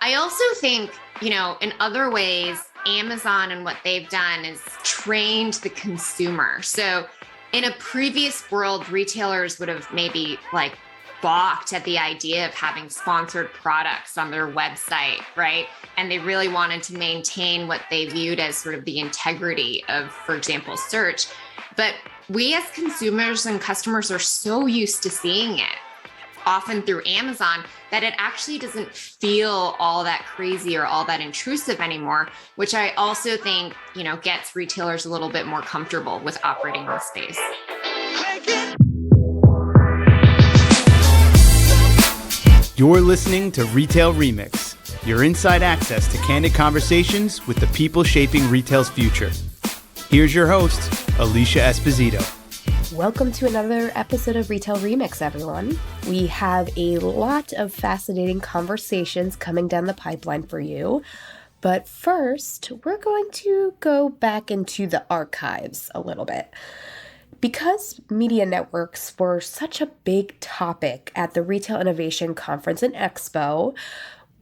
I also think, in other ways, Amazon and what they've done is trained the consumer. So in a previous world, retailers would have maybe balked at the idea of having sponsored products on their website, right? And they really wanted to maintain what they viewed as sort of the integrity of, for example, search. But we as consumers and customers are so used to seeing it, often through Amazon, that it actually doesn't feel all that crazy or all that intrusive anymore, which I also think, gets retailers a little bit more comfortable with operating in the space. You're listening to Retail Remix, your inside access to candid conversations with the people shaping retail's future. Here's your host, Alicia Esposito. Welcome to another episode of Retail Remix, everyone. We have a lot of fascinating conversations coming down the pipeline for you. But first, we're going to go back into the archives a little bit. Because media networks were such a big topic at the Retail Innovation Conference and Expo,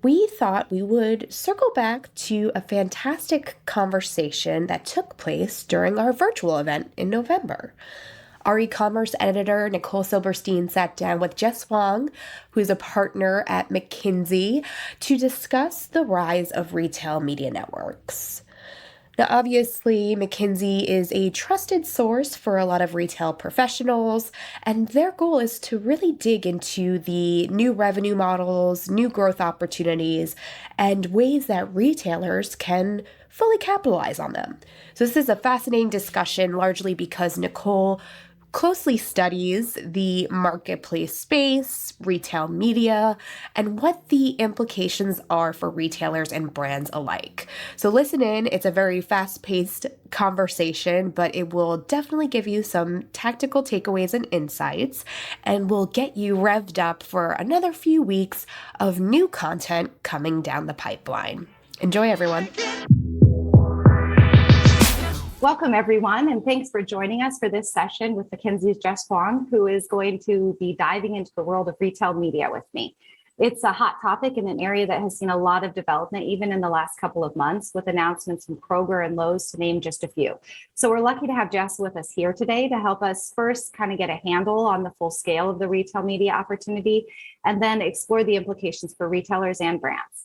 we thought we would circle back to a fantastic conversation that took place during our virtual event in November. Our Ecommerce Editor, Nicole Silberstein, sat down with Jess Huang, who's a partner at McKinsey, to discuss the rise of retail media networks. Now, obviously, McKinsey is a trusted source for a lot of retail professionals, and their goal is to really dig into the new revenue models, new growth opportunities, and ways that retailers can fully capitalize on them. So this is a fascinating discussion, largely because Nicole closely studies the marketplace space, retail media, and what the implications are for retailers and brands alike. So listen in, it's a very fast-paced conversation, but it will definitely give you some tactical takeaways and insights, and will get you revved up for another few weeks of new content coming down the pipeline. Enjoy, everyone. Welcome, everyone, and thanks for joining us for this session with McKinsey's Jess Huang, who is going to be diving into the world of retail media with me. It's a hot topic in an area that has seen a lot of development, even in the last couple of months, with announcements from Kroger and Lowe's, to name just a few. So we're lucky to have Jess with us here today to help us first kind of get a handle on the full scale of the retail media opportunity, and then explore the implications for retailers and brands.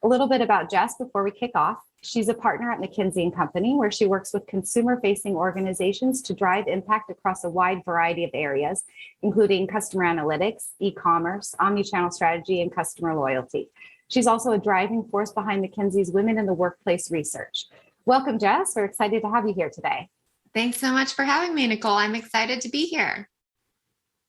A little bit about Jess before we kick off. She's a partner at McKinsey Company, where she works with consumer-facing organizations to drive impact across a wide variety of areas, including customer analytics, e-commerce, omnichannel strategy, and customer loyalty. She's also a driving force behind McKinsey's Women in the Workplace research. Welcome, Jess. We're excited to have you here today. Thanks so much for having me, Nicole. I'm excited to be here.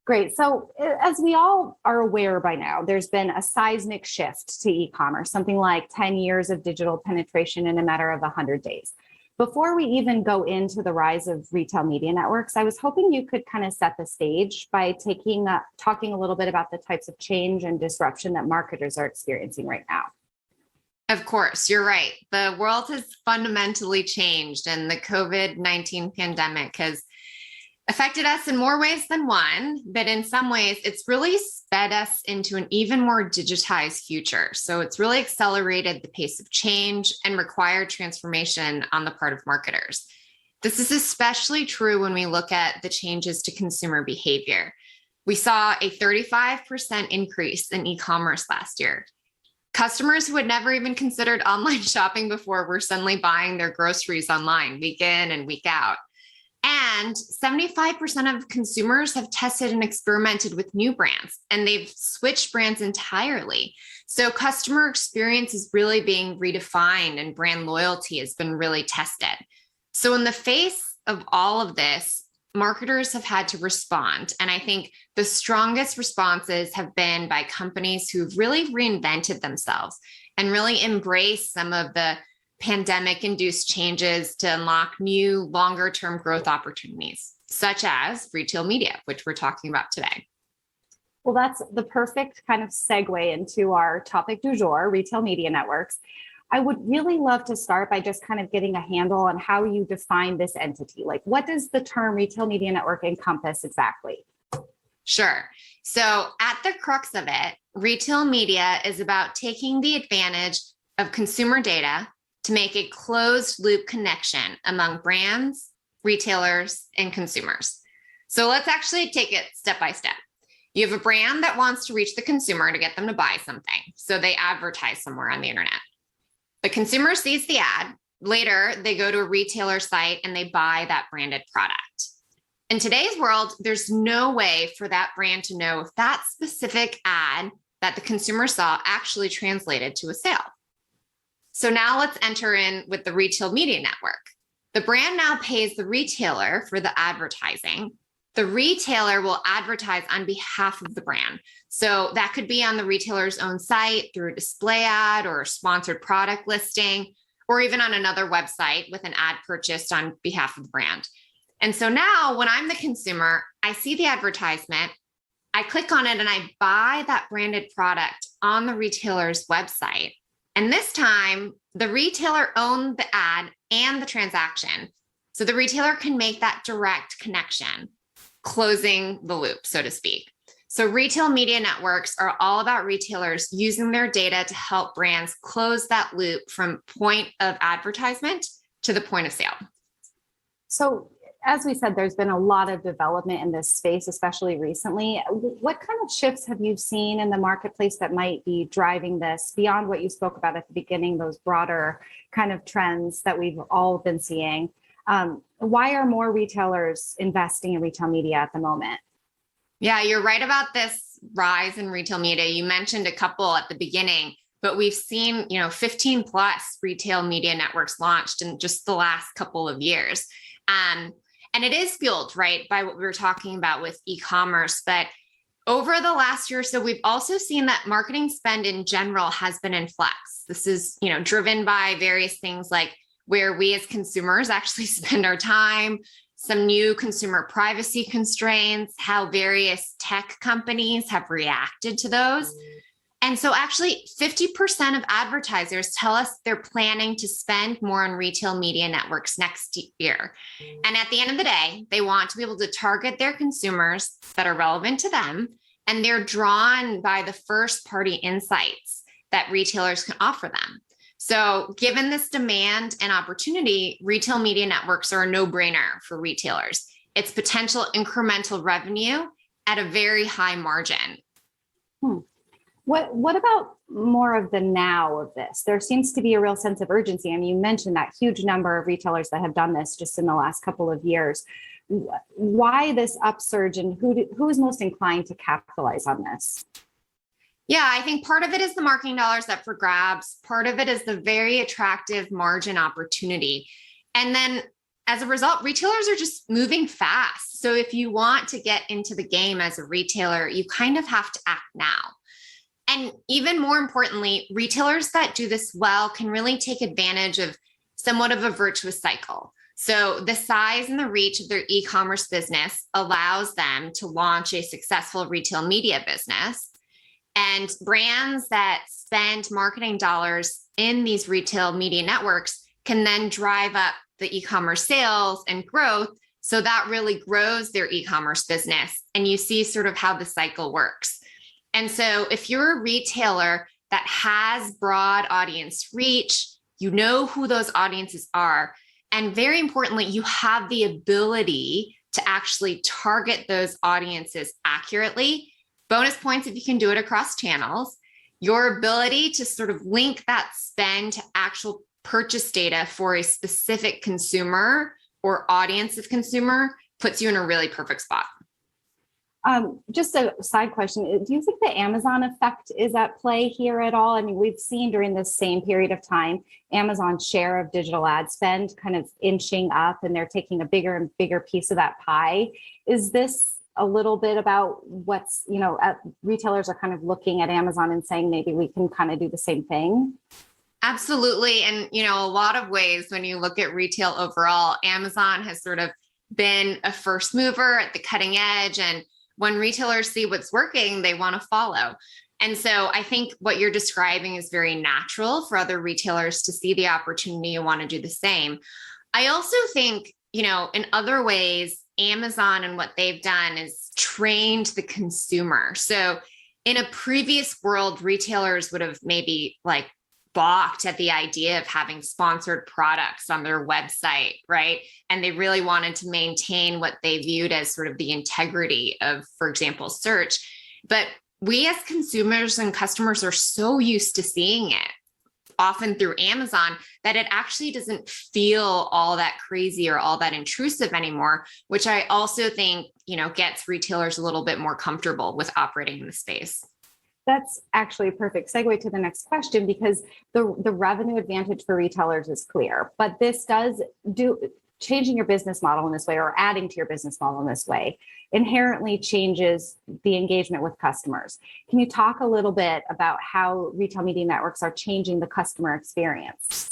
Great. So as we all are aware by now, there's been a seismic shift to e-commerce, something like 10 years of digital penetration in a matter of 100 days. Before we even go into the rise of retail media networks, I was hoping you could kind of set the stage by talking a little bit about the types of change and disruption that marketers are experiencing right now. Of course, you're right. The world has fundamentally changed, and the COVID-19 pandemic has affected us in more ways than one, but in some ways it's really sped us into an even more digitized future. So it's really accelerated the pace of change and required transformation on the part of marketers. This is especially true when we look at the changes to consumer behavior. We saw a 35% increase in e-commerce last year. Customers who had never even considered online shopping before were suddenly buying their groceries online week in and week out. And 75% of consumers have tested and experimented with new brands, and they've switched brands entirely. So customer experience is really being redefined, and brand loyalty has been really tested. So in the face of all of this, marketers have had to respond. And I think the strongest responses have been by companies who've really reinvented themselves and really embraced some of the pandemic-induced changes to unlock new, longer-term growth opportunities, such as retail media, which we're talking about today. Well, that's the perfect kind of segue into our topic du jour, retail media networks. I would really love to start by just kind of getting a handle on how you define this entity. Like, what does the term retail media network encompass exactly? Sure. So at the crux of it, retail media is about taking the advantage of consumer data to make a closed loop connection among brands, retailers, and consumers. So let's actually take it step by step. You have a brand that wants to reach the consumer to get them to buy something. So they advertise somewhere on the internet. The consumer sees the ad. Later, they go to a retailer site and they buy that branded product. In today's world, there's no way for that brand to know if that specific ad that the consumer saw actually translated to a sale. So now let's enter in with the retail media network. The brand now pays the retailer for the advertising. The retailer will advertise on behalf of the brand. So that could be on the retailer's own site through a display ad or a sponsored product listing, or even on another website with an ad purchased on behalf of the brand. And so now when I'm the consumer, I see the advertisement, I click on it and I buy that branded product on the retailer's website. And this time the retailer owned the ad and the transaction. So the retailer can make that direct connection, closing the loop, so to speak. So retail media networks are all about retailers using their data to help brands close that loop from point of advertisement to the point of sale. So as we said, there's been a lot of development in this space, especially recently. What kind of shifts have you seen in the marketplace that might be driving this beyond what you spoke about at the beginning, those broader kind of trends that we've all been seeing? Why are more retailers investing in retail media at the moment? Yeah, you're right about this rise in retail media. You mentioned a couple at the beginning, but we've seen, 15 plus retail media networks launched in just the last couple of years. And it is fueled, right, by what we were talking about with e-commerce. But over the last year or so, we've also seen that marketing spend in general has been in flux. This is, driven by various things like where we as consumers actually spend our time, some new consumer privacy constraints, how various tech companies have reacted to those. And so actually 50% of advertisers tell us they're planning to spend more on retail media networks next year. And at the end of the day, they want to be able to target their consumers that are relevant to them. And they're drawn by the first party insights that retailers can offer them. So given this demand and opportunity, retail media networks are a no-brainer for retailers. It's potential incremental revenue at a very high margin. What about more of the now of this? There seems to be a real sense of urgency. I mean, you mentioned that huge number of retailers that have done this just in the last couple of years. Why this upsurge, and who is most inclined to capitalize on this? Yeah, I think part of it is the marketing dollars up for grabs. Part of it is the very attractive margin opportunity. And then as a result, retailers are just moving fast. So if you want to get into the game as a retailer, you kind of have to act now. And even more importantly, retailers that do this well can really take advantage of somewhat of a virtuous cycle. So the size and the reach of their e-commerce business allows them to launch a successful retail media business. And brands that spend marketing dollars in these retail media networks can then drive up the e-commerce sales and growth. So that really grows their e-commerce business. And you see sort of how the cycle works. And so if you're a retailer that has broad audience reach, you know who those audiences are. And very importantly, you have the ability to actually target those audiences accurately. Bonus points if you can do it across channels. Your ability to sort of link that spend to actual purchase data for a specific consumer or audience of consumer puts you in a really perfect spot. Just a side question. Do you think the Amazon effect is at play here at all? I mean, we've seen during this same period of time, Amazon's share of digital ad spend kind of inching up, and they're taking a bigger and bigger piece of that pie. Is this a little bit about what's, retailers are kind of looking at Amazon and saying, maybe we can kind of do the same thing? Absolutely. And, a lot of ways when you look at retail overall, Amazon has sort of been a first mover at the cutting edge. And when retailers see what's working, they want to follow. And so I think what you're describing is very natural for other retailers to see the opportunity and want to do the same. I also think, in other ways, Amazon and what they've done is trained the consumer. So in a previous world, retailers would have maybe like balked at the idea of having sponsored products on their website, right? And they really wanted to maintain what they viewed as sort of the integrity of, for example, search. But we as consumers and customers are so used to seeing it, often through Amazon, that it actually doesn't feel all that crazy or all that intrusive anymore, which I also think, gets retailers a little bit more comfortable with operating in the space. That's actually a perfect segue to the next question, because the revenue advantage for retailers is clear, but this does changing your business model in this way, or adding to your business model in this way, inherently changes the engagement with customers. Can you talk a little bit about how retail media networks are changing the customer experience?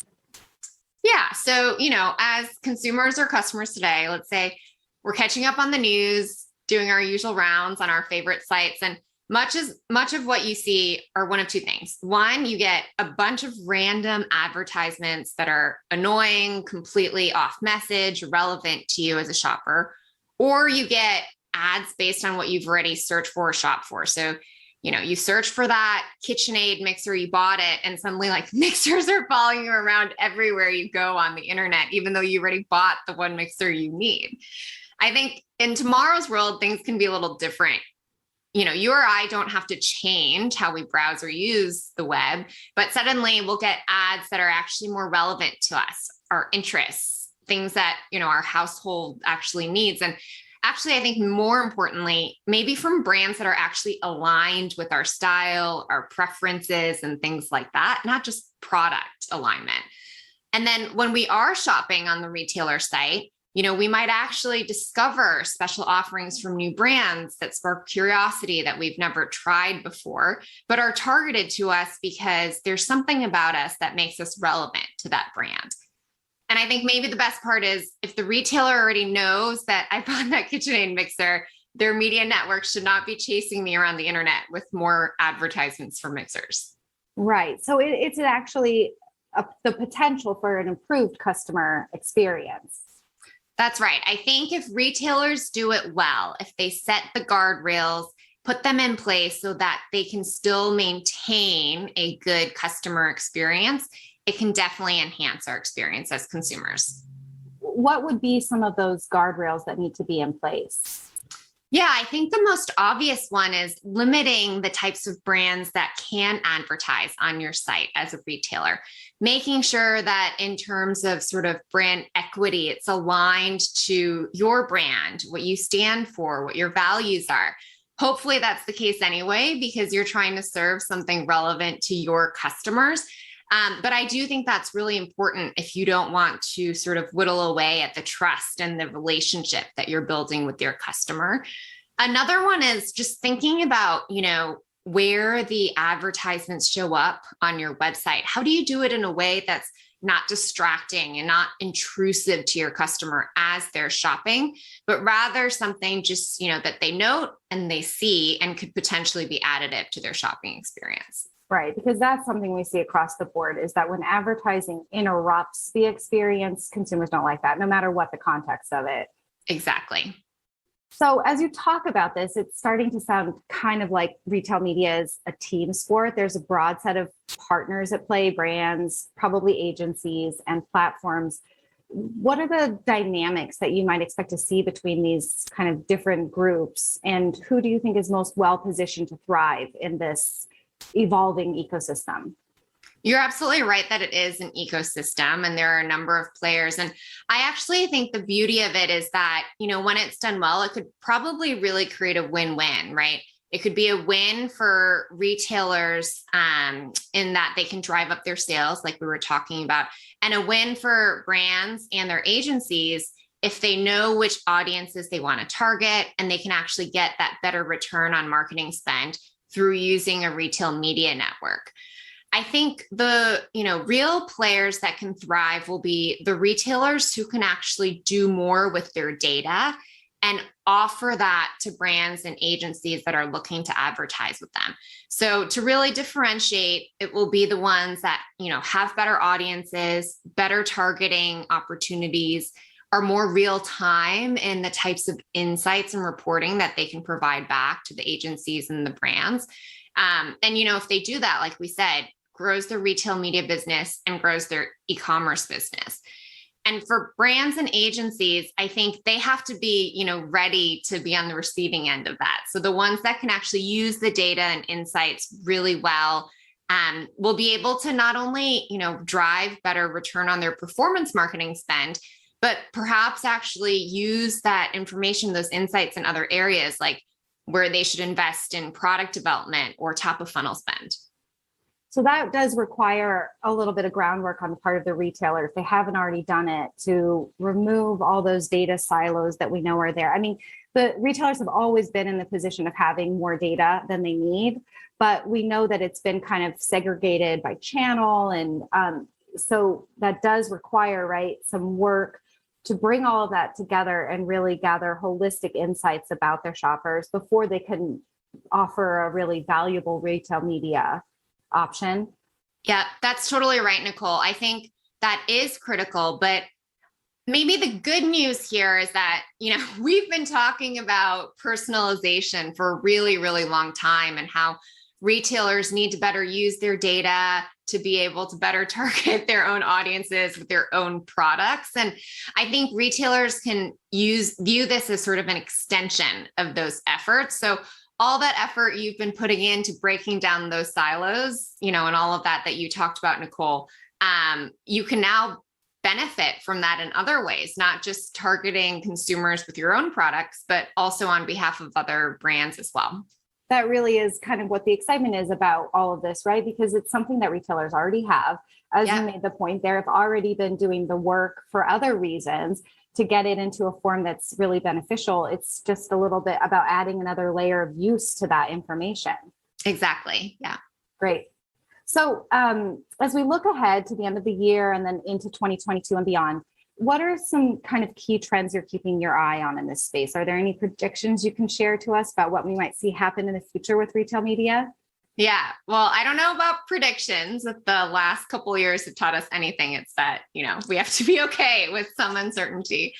Yeah. So, as consumers or customers today, let's say we're catching up on the news, doing our usual rounds on our favorite sites, and much of what you see are one of two things. One, you get a bunch of random advertisements that are annoying, completely off message, relevant to you as a shopper, or you get ads based on what you've already searched for or shopped for. So, you search for that KitchenAid mixer, you bought it, and suddenly like mixers are following you around everywhere you go on the internet, even though you already bought the one mixer you need. I think in tomorrow's world, things can be a little different. You or I don't have to change how we browse or use the web, but suddenly we'll get ads that are actually more relevant to us, our interests, things that, our household actually needs. And actually, I think more importantly, maybe from brands that are actually aligned with our style, our preferences, and things like that, not just product alignment. And then when we are shopping on the retailer site, we might actually discover special offerings from new brands that spark curiosity that we've never tried before, but are targeted to us because there's something about us that makes us relevant to that brand. And I think maybe the best part is if the retailer already knows that I bought that KitchenAid mixer, their media network should not be chasing me around the internet with more advertisements for mixers. Right. So it's actually the potential for an improved customer experience. That's right. I think if retailers do it well, if they set the guardrails, put them in place so that they can still maintain a good customer experience, it can definitely enhance our experience as consumers. What would be some of those guardrails that need to be in place? Yeah, I think the most obvious one is limiting the types of brands that can advertise on your site as a retailer, making sure that in terms of sort of brand equity, it's aligned to your brand, what you stand for, what your values are. Hopefully that's the case anyway, because you're trying to serve something relevant to your customers. But I do think that's really important if you don't want to sort of whittle away at the trust and the relationship that you're building with your customer. Another one is just thinking about, where the advertisements show up on your website. How do you do it in a way that's not distracting and not intrusive to your customer as they're shopping, but rather something just, that they note and they see and could potentially be additive to their shopping experience. Right, because that's something we see across the board, is that when advertising interrupts the experience, consumers don't like that, no matter what the context of it. Exactly. So as you talk about this, it's starting to sound kind of like retail media is a team sport. There's a broad set of partners at play, brands, probably agencies and platforms. What are the dynamics that you might expect to see between these kind of different groups? And who do you think is most well positioned to thrive in this evolving ecosystem? You're absolutely right that it is an ecosystem and there are a number of players. And I actually think the beauty of it is that, when it's done well, it could probably really create a win-win, right? It could be a win for retailers in that they can drive up their sales, like we were talking about, and a win for brands and their agencies if they know which audiences they want to target and they can actually get that better return on marketing spend through using a retail media network. I think the, real players that can thrive will be the retailers who can actually do more with their data and offer that to brands and agencies that are looking to advertise with them. So to really differentiate, it will be the ones that, have better audiences, better targeting opportunities, are more real time in the types of insights and reporting that they can provide back to the agencies and the brands. And, if they do that, like we said, grows their retail media business and grows their e-commerce business. And for brands and agencies, I think they have to be, ready to be on the receiving end of that. So the ones that can actually use the data and insights really well will be able to not only, drive better return on their performance marketing spend, but perhaps actually use that information, those insights in other areas, like where they should invest in product development or top of funnel spend. So that does require a little bit of groundwork on the part of the retailer, if they haven't already done it, to remove all those data silos that we know are there. I mean, the retailers have always been in the position of having more data than they need, but we know that it's been kind of segregated by channel. And so that does require, right, some work to bring all of that together and really gather holistic insights about their shoppers before they can offer a really valuable retail media option. Yeah, that's totally right, Nicole. I think that is critical, but maybe the good news here is that, we've been talking about personalization for a really, really long time, and how retailers need to better use their data to be able to better target their own audiences with their own products. And I think retailers can view this as sort of an extension of those efforts. So all that effort you've been putting into breaking down those silos, and all of that you talked about, Nicole, you can now benefit from that in other ways, not just targeting consumers with your own products, but also on behalf of other brands as well. That really is kind of what the excitement is about all of this, right? Because it's something that retailers already have. As you made the point, they have already been doing the work for other reasons to get it into a form that's really beneficial. It's just a little bit about adding another layer of use to that information. Exactly. Yeah. Great. So as we look ahead to the end of the year and then into 2022 and beyond, what are some kind of key trends you're keeping your eye on in this space? Are there any predictions you can share to us about what we might see happen in the future with retail media? Yeah, well, I don't know about predictions. If the last couple of years have taught us anything, it's that, we have to be okay with some uncertainty.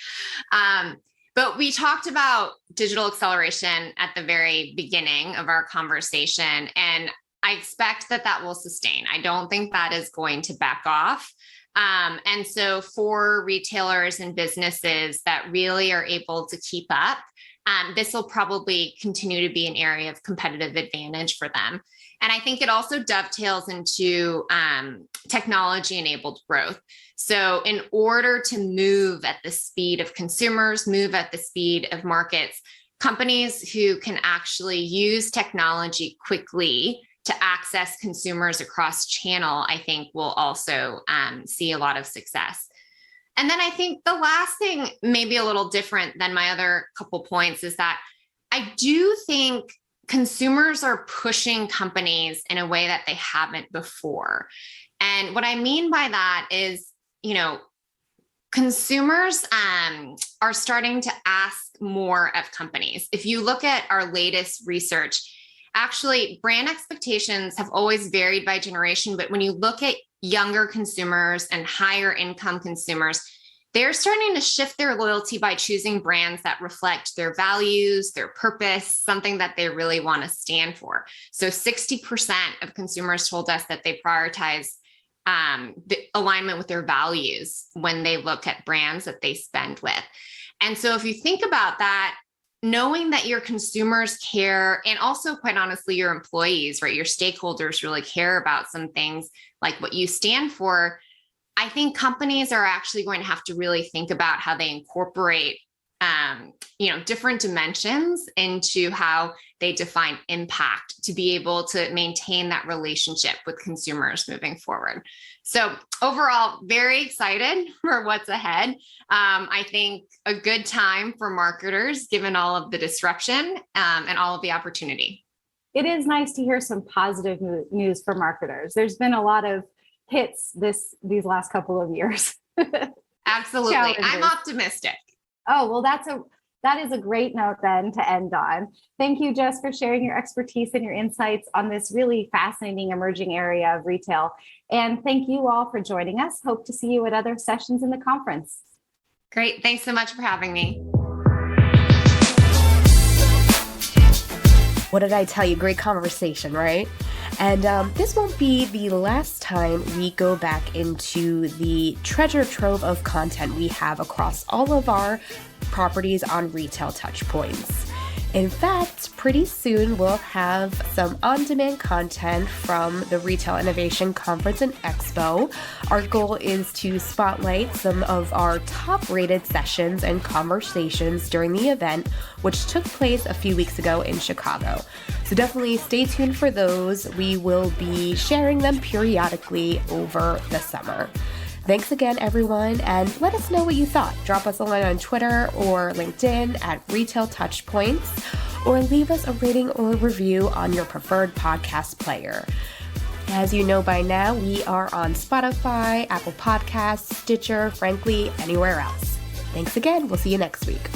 But we talked about digital acceleration at the very beginning of our conversation, and I expect that will sustain. I don't think that is going to back off. And so for retailers and businesses that really are able to keep up, this will probably continue to be an area of competitive advantage for them. And I think it also dovetails into technology-enabled growth. So in order to move at the speed of consumers, move at the speed of markets, companies who can actually use technology quickly to access consumers across channel, I think will also see a lot of success. And then I think the last thing, maybe a little different than my other couple points, is that I do think consumers are pushing companies in a way that they haven't before. And what I mean by that is, consumers are starting to ask more of companies. If you look at our latest research, actually, brand expectations have always varied by generation, but when you look at younger consumers and higher income consumers, they're starting to shift their loyalty by choosing brands that reflect their values, their purpose, something that they really want to stand for. So 60% of consumers told us that they prioritize the alignment with their values when they look at brands that they spend with. And so if you think about that, knowing that your consumers care, and also quite honestly, your employees, right? Your stakeholders really care about some things like what you stand for. I think companies are actually going to have to really think about how they incorporate, different dimensions into how they define impact to be able to maintain that relationship with consumers moving forward. So overall, very excited for what's ahead. I think a good time for marketers, given all of the disruption and all of the opportunity. It is nice to hear some positive news for marketers. There's been a lot of hits these last couple of years. Absolutely. I'm optimistic. Oh, well, that is a great note then to end on. Thank you, Jess, for sharing your expertise and your insights on this really fascinating emerging area of retail. And thank you all for joining us. Hope to see you at other sessions in the conference. Great. Thanks so much for having me. What did I tell you? Great conversation, right? And this won't be the last time we go back into the treasure trove of content we have across all of our properties on Retail TouchPoints. In fact, pretty soon we'll have some on-demand content from the Retail Innovation Conference and Expo. Our goal is to spotlight some of our top-rated sessions and conversations during the event, which took place a few weeks ago in Chicago. So definitely stay tuned for those. We will be sharing them periodically over the summer. Thanks again, everyone, and let us know what you thought. Drop us a line on Twitter or LinkedIn at Retail TouchPoints, or leave us a rating or review on your preferred podcast player. As you know by now, we are on Spotify, Apple Podcasts, Stitcher, frankly, anywhere else. Thanks again. We'll see you next week.